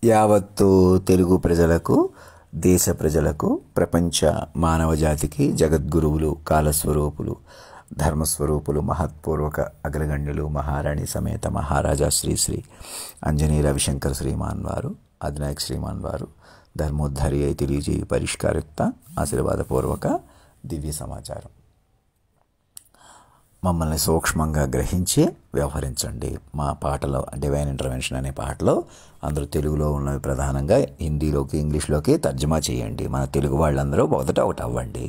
యావత్తు తెలుగు ప్రజలకు, దేశ ప్రజలకు, ప్రపంచ మానవ జాతికి జగద్గురువులు, కాలస్వరూపులు, ధర్మస్వరూపులు, మహత్పూర్వక అగ్రగణ్యులు, మహారాణి సమేత మహారాజా శ్రీ శ్రీ అంజనీ రవిశంకర్ శ్రీమాన్ వారు, అధినాయక్ శ్రీమాన్ వారు ధర్మోద్ధారి అయి తెలియజేయ పరిష్కారయుక్త ఆశీర్వాదపూర్వక దివ్య సమాచారం. మమ్మల్ని సూక్ష్మంగా గ్రహించి వ్యవహరించండి. మా పాటలో డివైన్ ఇంటర్వెన్షన్ అనే పాటలో అందరూ తెలుగులో ఉన్నవి ప్రధానంగా హిందీలోకి, ఇంగ్లీష్లోకి తర్జుమా చేయండి. మన తెలుగు వాళ్ళందరూ ఒకటి అవ్వండి.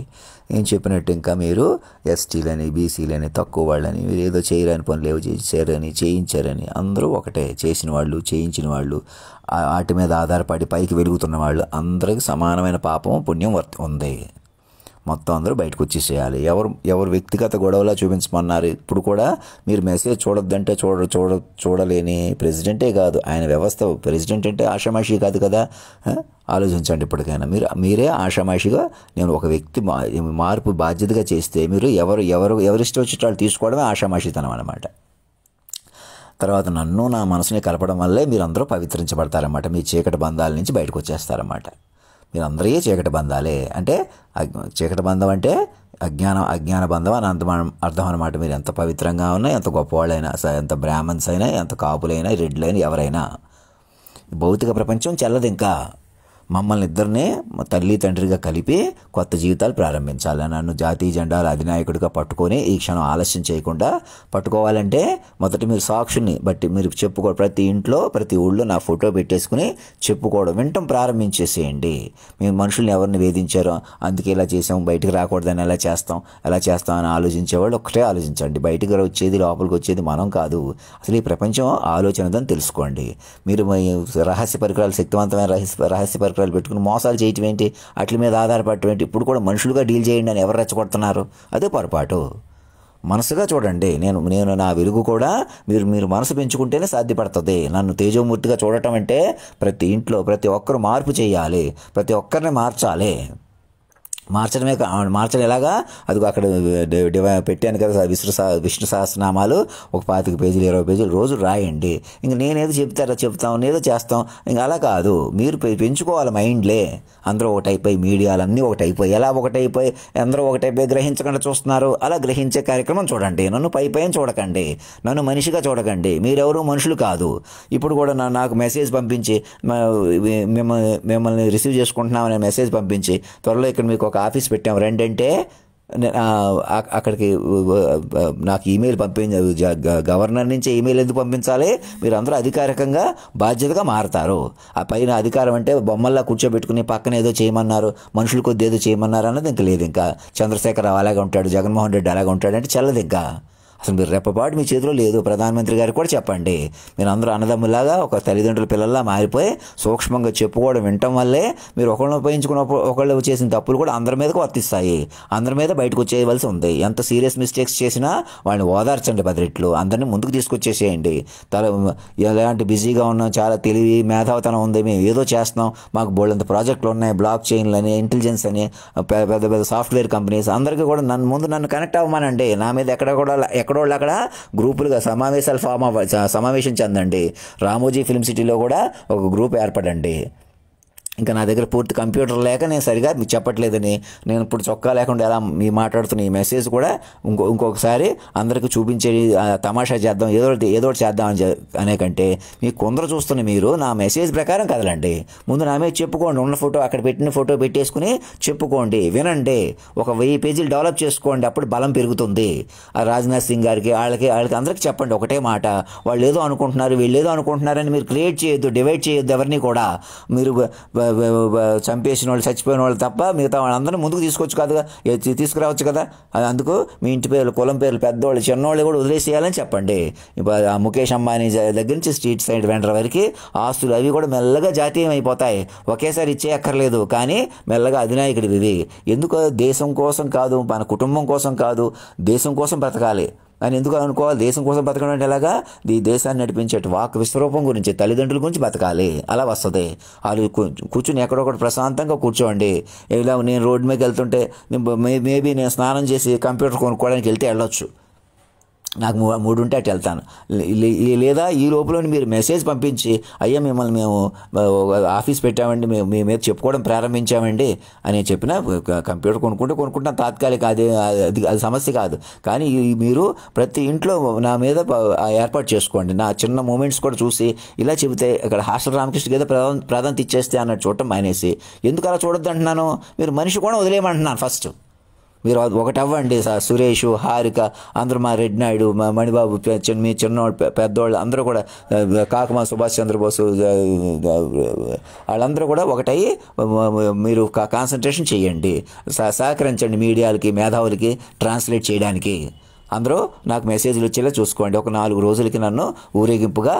నేను చెప్పినట్టు ఇంకా మీరు ఎస్టీలని, బీసీలని, తక్కువ వాళ్ళని, మీరు ఏదో చేయరాని పనులు ఏవో చేయించారని అందరూ ఒకటే. చేసిన వాళ్ళు, చేయించిన వాళ్ళు, వాటి మీద ఆధారపడి పైకి వెలుగుతున్న వాళ్ళు అందరికీ సమానమైన పాపం పుణ్యం ఉంది. మొత్తం అందరూ బయటకు వచ్చేసేయాలి. ఎవరు వ్యక్తిగత గొడవలా చూపించమన్నారు. ఇప్పుడు కూడా మీరు మెసేజ్ చూడొద్దంటే చూడలేని ప్రెసిడెంటే కాదు, ఆయన వ్యవస్థ. ప్రెసిడెంట్ అంటే ఆషామాషి కాదు కదా. ఆలోచించండి. ఇప్పటికైనా మీరే ఆషామాషిగా నేను ఒక వ్యక్తి మార్పు బాధ్యతగా చేస్తే మీరు ఎవరిష్టం వచ్చేట వాళ్ళు తీసుకోవడమే ఆషామాషితనం అన్నమాట. తర్వాత నన్ను నా మనసుని కలపడం వల్లే మీరందరూ పవిత్రించబడతారన్నమాట. మీ చీకటి బంధాల నుంచి బయటకు వచ్చేస్తారన్నమాట. మీరు అందరూ చీకటి బంధాలే. అంటే చీకటి బంధం అంటే అజ్ఞాన బంధం అని అర్థం అనమాట. మీరు ఎంత పవిత్రంగా ఉన్నా, ఎంత గొప్పవాళ్ళైనా, ఎంత బ్రాహ్మణ్స్ అయినా, ఎంత కాపులైనా, రెడ్లైనా, ఎవరైనా భౌతిక ప్రపంచం చెల్లదు. ఇంకా మమ్మల్ని ఇద్దరినే తల్లి తండ్రిగా కలిపి కొత్త జీవితాలు ప్రారంభించాలి. నన్ను జాతీయ జెండాల అధినాయకుడిగా పట్టుకొని ఈ క్షణం ఆలస్యం చేయకుండా పట్టుకోవాలంటే మొదట మీరు సాక్షుల్ని బట్టి మీరు చెప్పుకోవడం, ప్రతి ఇంట్లో ప్రతి ఊళ్ళో నా ఫోటో పెట్టేసుకుని చెప్పుకోవడం, వినటం ప్రారంభించేసేయండి. మేము మనుషుల్ని ఎవరిని వేధించారో అందుకే ఇలా చేసాం, బయటికి రాకూడదని ఎలా చేస్తాం అని ఆలోచించేవాళ్ళు ఒకటే ఆలోచించండి. బయటికి వచ్చేది, లోపలికి వచ్చేది మనం కాదు. అసలు ఈ ప్రపంచం ఆలోచనదని తెలుసుకోండి. మీరు రహస్య పరికరాలు, శక్తివంతమైన రహస్య పరికరాలు పెట్టుకుని మోసాలు చేయటం ఏంటి, వాటి మీద ఆధారపడటం ఏంటి? ఇప్పుడు కూడా మనుషులుగా డీల్ చేయండి అని ఎవరు రెచ్చగొడుతున్నారు? అదే పొరపాటు. మనసుగా చూడండి. నేను నా వెలుగు కూడా మీరు మనసు పెంచుకుంటేనే సాధ్యపడుతుంది. నన్ను తేజోమూర్తిగా చూడటం అంటే ప్రతి ఇంట్లో ప్రతి ఒక్కరు మార్పు చేయాలి, ప్రతి ఒక్కరిని మార్చాలి. మార్చడం ఎలాగా? అదిగో అక్కడ పెట్టాను కదా విష్ణు సహస్రనామాలు, ఒక 25 పేజీలు 20 పేజీలు రోజు రాయండి. ఇంక నేనేదో చెప్తాం, నేదో చేస్తాం. ఇంక అలా కాదు. మీరు పెంచుకోవాలి మైండ్లే. అందరూ ఒకటైపోయి, మీడియాలన్నీ ఒకటైపోయి, ఎలా ఒకటైపోయి అందరూ ఒకటైపోయి గ్రహించకుండా చూస్తున్నారు. అలా గ్రహించే కార్యక్రమం చూడండి. నన్ను పైన చూడకండి, నన్ను మనిషిగా చూడకండి. మీరెవరూ మనుషులు కాదు. ఇప్పుడు కూడా నాకు మెసేజ్ పంపించి మిమ్మల్ని రిసీవ్ చేసుకుంటున్నామనే మెసేజ్ పంపించి త్వరలో ఇక్కడ మీకు ఒక ఆఫీస్ పెట్టాం రండి అంటే అక్కడికి నాకు ఈమెయిల్ గవర్నర్ నుంచి ఈమెయిల్ ఎందుకు పంపించాలి? మీరు అందరూ అధికారికంగా బాధ్యతగా మారతారు. ఆ పైన అధికారం అంటే బొమ్మల్లా కూర్చోబెట్టుకుని పక్కన ఏదో చేయమన్నారు, మనుషులు కొద్ది ఏదో చేయమన్నారు అన్నది ఇంకా లేదు. ఇంకా చంద్రశేఖరరావు అలాగే ఉంటాడు, జగన్మోహన్ రెడ్డి అలాగే ఉంటాడు అంటే చెల్లదు. ఇంకా అసలు మీరు రెప్పపాటు మీ చేతిలో లేదు. ప్రధానమంత్రి గారికి కూడా చెప్పండి. మీరు అందరూ అన్నదమ్ములాగా ఒక తల్లిదండ్రుల పిల్లల్లా మారిపోయి సూక్ష్మంగా చెప్పుకోవడం, వినటం వల్లే మీరు ఒకళ్ళని ఉపయోగించుకున్నప్పుడు ఒకళ్ళు చేసిన తప్పులు కూడా అందరి మీదకు వర్తిస్తాయి. అందరి మీద బయటకు వచ్చేయవలసి ఉంది. ఎంత సీరియస్ మిస్టేక్స్ చేసినా వాళ్ళని ఓదార్చండి 10 రెట్లు. అందరినీ ముందుకు తీసుకొచ్చేసేయండి. ఎలాంటి బిజీగా ఉన్నాం, చాలా తెలివి మేధావితనం ఉంది, మేము ఏదో చేస్తున్నాం, మాకు బోల్డంత ప్రాజెక్టులు ఉన్నాయి, బ్లాక్ చైన్లు అని, ఇంటెలిజెన్స్ అని, పెద్ద సాఫ్ట్వేర్ కంపెనీస్ అందరికీ కూడా నన్ను కనెక్ట్ అవ్వమానండి. నా మీద ఎక్కడోళ్ళు అక్కడ గ్రూపులుగా సమావేశం చెందండి. రామోజీ ఫిల్మ్ సిటీలో కూడా ఒక గ్రూప్ ఏర్పడండి. ఇంకా నా దగ్గర పూర్తి కంప్యూటర్ లేక నేను సరిగా మీకు చెప్పట్లేదని, నేను ఇప్పుడు చొక్కా లేకుండా ఎలా మీ మాట్లాడుతున్న ఈ మెసేజ్ కూడా ఇంకొకసారి అందరికీ చూపించే తమాషా చేద్దాం, ఏదో చేద్దాం అనే కంటే మీకు కొందరు చూస్తున్న మీరు నా మెసేజ్ ప్రకారం కదలండి. ముందు నా మీద చెప్పుకోండి. ఉన్న ఫోటో అక్కడ పెట్టిన ఫోటో పెట్టేసుకుని చెప్పుకోండి, వినండి. ఒక 1000 పేజీలు డెవలప్ చేసుకోండి. అప్పుడు బలం పెరుగుతుంది. ఆ రాజ్నాథ్ సింగ్ గారికి వాళ్ళకి అందరికీ చెప్పండి ఒకటే మాట. వాళ్ళు ఏదో అనుకుంటున్నారు, వీళ్ళు ఏదో అనుకుంటున్నారని మీరు క్రియేట్ చేయొద్దు, డివైడ్ చేయొద్దు ఎవరిని కూడా. మీరు చంపేసిన వాళ్ళు, చచ్చిపోయిన వాళ్ళు తప్ప మిగతా వాళ్ళందరినీ ముందుకు తీసుకురావచ్చు కదా. అందుకు మీ ఇంటి పేర్లు, కులం పేర్లు, పెద్దవాళ్ళు చిన్నవాళ్ళు కూడా వదిలేసేయాలని చెప్పండి. ఇప్పుడు ఆ ముఖేష్ అంబానీ దగ్గర నుంచి స్ట్రీట్ సైడ్ వెండర్ వరకు ఆస్తులు అవి కూడా మెల్లగా జాతీయం అయిపోతాయి. ఒకేసారి ఇచ్చేయక్కర్లేదు, కానీ మెల్లగా అధినాయకుడివి ఇవి. ఎందుకు? దేశం కోసం కాదు, మన కుటుంబం కోసం కాదు, దేశం కోసం బ్రతకాలి అని ఎందుకు అనుకోవాలి? దేశం కోసం బతకడం అంటే ఎలాగా? ఈ దేశాన్ని నడిపించే వాక్ విశ్వరూపం గురించి, తల్లిదండ్రుల గురించి బతకాలి. అలా వస్తుంది. వాళ్ళు కూర్చుని ఎక్కడొకటి ప్రశాంతంగా కూర్చోండి. ఇలా నేను రోడ్డు మీదకి వెళ్తుంటే మేబీ నేను స్నానం చేసి కంప్యూటర్ కొనుక్కోవడానికి వెళ్తే వెళ్ళొచ్చు. నాకు 3 ఉంటే అటు వెళ్తాను. లేదా ఈ లోపల మీరు మెసేజ్ పంపించి అయ్యా మిమ్మల్ని మేము ఆఫీస్ పెట్టామండి, మేము మీ మీద చెప్పుకోవడం ప్రారంభించామండి అని చెప్పిన కంప్యూటర్ కొనుక్కుంటాం తాత్కాలిక, అది సమస్య కాదు. కానీ మీరు ప్రతి ఇంట్లో నా మీద ఏర్పాటు చేసుకోండి. నా చిన్న మూమెంట్స్ కూడా చూసి ఇలా చెబితే ఇక్కడ హాస్టల్ రామకృష్ణకి ఏదో ప్రాధాన్యత ఇచ్చేస్తే అన్నట్టు చూడటం మానేసి, ఎందుకు అలా చూడొద్దు అంటున్నాను, మీరు మనిషి కూడా వదిలేయమంటున్నాను. ఫస్ట్ మీరు ఒకటి అవ్వండి. సురేష్, హారిక, అందరూ మా రెడ్డి నాయుడు, మా మణిబాబు, మీ చిన్నోళ్ళు, పెద్దోళ్ళు అందరూ కూడా, కాకమా సుభాష్ చంద్రబోసు, వాళ్ళందరూ కూడా ఒకటయ్యి మీరు కాన్సన్ట్రేషన్ చేయండి. సహకరించండి మీడియాలకి, మేధావులకి ట్రాన్స్లేట్ చేయడానికి. అందరూ నాకు మెసేజ్లు వచ్చేలా చూసుకోండి. ఒక 4 రోజులకి నన్ను ఊరేగింపుగా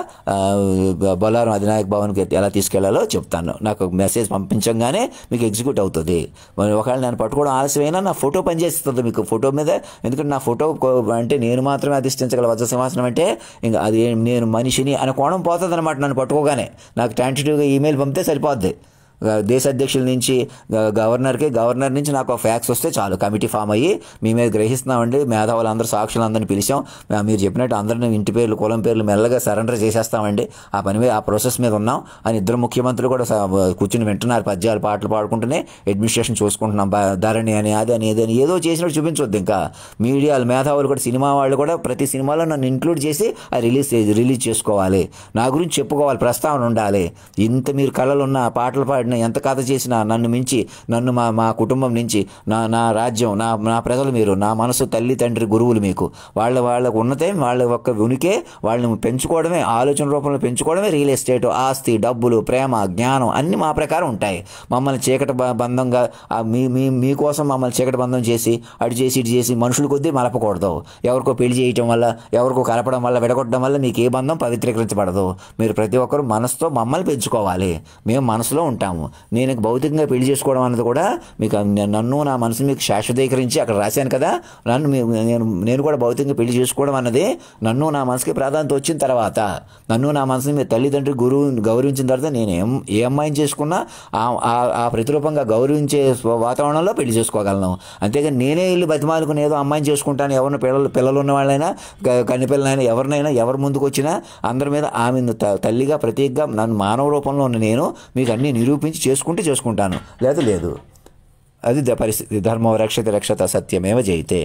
బొల్లారం అధినాయక భవన్కి ఎలా తీసుకెళ్లాలో చెప్తాను. నాకు మెసేజ్ పంపించగానే మీకు ఎగ్జిక్యూట్ అవుతుంది. ఒకవేళ నేను పట్టుకోవడం ఆలస్యమైనా నా ఫోటో పనిచేస్తుంది మీకు ఫోటో మీద. ఎందుకంటే నా ఫోటో అంటే నేను మాత్రమే అధిష్ఠించగల వజ్ర సింహాసనం అంటే ఇంకా అది నేను మనిషిని అనే కోణం పోతుంది అనమాట. నన్ను పట్టుకోగానే నాకు టెంటేటివ్గా ఈమెయిల్ పంపితే సరిపోద్ది. దేశ అధ్యక్షుల నుంచి గవర్నర్ నుంచి నాకు ఒక ఫ్యాక్స్ వస్తే చాలు, కమిటీ ఫామ్ అయ్యి మీ మీద గ్రహిస్తున్నామండి, మేధావులు అందరూ సాక్షులు అందరిని పిలిచాం, మీరు చెప్పినట్టు అందరిని ఇంటి పేర్లు కులం పేర్లు మెల్లగా సరెండర్ చేసేస్తామండి, ఆ పని మీద ఆ ప్రాసెస్ మీద ఉన్నాం అని ఇద్దరు ముఖ్యమంత్రులు కూడా కూర్చుని వింటున్నారు. పద్యాలు పాటలు పాడుకుంటూనే అడ్మినిస్ట్రేషన్ చూసుకుంటున్నాం. ధరణి అని అది అని ఏదని ఏదో చేసినట్టు చూపించొద్దు. ఇంకా మీడియాలు మేధావులు కూడా, సినిమా వాళ్ళు కూడా ప్రతి సినిమాలో నన్ను ఇంక్లూడ్ చేసి రిలీజ్ చేసుకోవాలి. నా గురించి చెప్పుకోవాలి, ప్రస్తావన ఉండాలి. ఇంత మీరు కళలున్న పాటలు పాడిన ఎంత కథ చేసినా నన్ను మించి, నన్ను మా కుటుంబం నుంచి, నా రాజ్యం, నా ప్రజలు మీరు, నా మనసు, తల్లి తండ్రి గురువులు మీకు. వాళ్ళకు ఉన్నతే, వాళ్ళ యొక్క ఉనికే వాళ్ళని పెంచుకోవడమే, ఆలోచన రూపంలో పెంచుకోవడమే రియల్ ఎస్టేట్. ఆస్తి, డబ్బులు, ప్రేమ, జ్ఞానం అన్నీ మా ప్రకారం ఉంటాయి. మమ్మల్ని చీకటి బంధంగా మీకోసం మమ్మల్ని చీకటి బంధం చేసి అటు చేసి ఇటు చేసి మనుషుల కొద్దీ మలపకూడదు. ఎవరికో పెళ్లి చేయటం వల్ల, ఎవరికో కలపడం వల్ల, విడగొట్టడం వల్ల మీకు ఏ బంధం పవిత్రీకరించబడదు. మీరు ప్రతి ఒక్కరు మనసుతో మమ్మల్ని పెంచుకోవాలి. మేము మనసులో ఉంటాము. నేను భౌతికంగా పెళ్లి చేసుకోవడం అన్నది కూడా మీకు, నన్ను నా మనసుని మీకు శాశ్వతీకరించి అక్కడ రాశాను కదా, నేను కూడా భౌతికంగా పెళ్లి చేసుకోవడం అన్నది నన్ను నా మనసుకి ప్రాధాన్యత వచ్చిన తర్వాత, నన్ను నా మనసుని మీ తల్లిదండ్రులు గురువు గౌరవించిన తర్వాత నేను ఏ అమ్మాయిని చేసుకున్నా ఆ ప్రతిరూపంగా గౌరవించే వాతావరణంలో పెళ్లి చేసుకోగలను. అంతేగాని నేనే ఇల్లు బతిమాలుకుని ఏదో అమ్మాయిని చేసుకుంటాను, ఎవరిని పిల్లలు ఉన్న వాళ్ళైనా కన్ని పిల్లలైనా ఎవరినైనా ఎవరి ముందుకు వచ్చినా అందరి మీద ఆమె తల్లిగా ప్రతీకగా నన్ను మానవ రూపంలో ఉన్న నేను మీకు అన్నీ నిరూపించి చేసుకుంటాను, లేదు. అది పరిస్థితి. ధర్మో రక్షతి రక్షత సత్యమేవ జయితే.